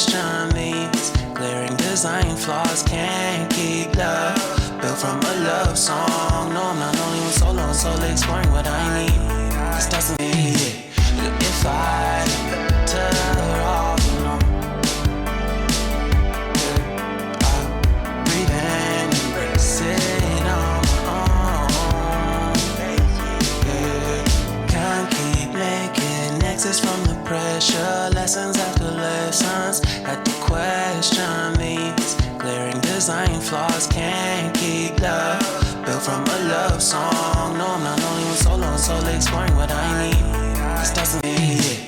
question these glaring design flaws. Can't keep love built from a love song. No, I'm not only with solo and solely exploring what I need. This doesn't need it. If I better off alone, I'll breathe in, embrace it on my own. Can't keep making exits from the pressure. Lessons after lessons, had to question these glaring design flaws. Can't keep love built from a love song. No, I'm not only with solo and solely exploring what I need. This doesn't need it.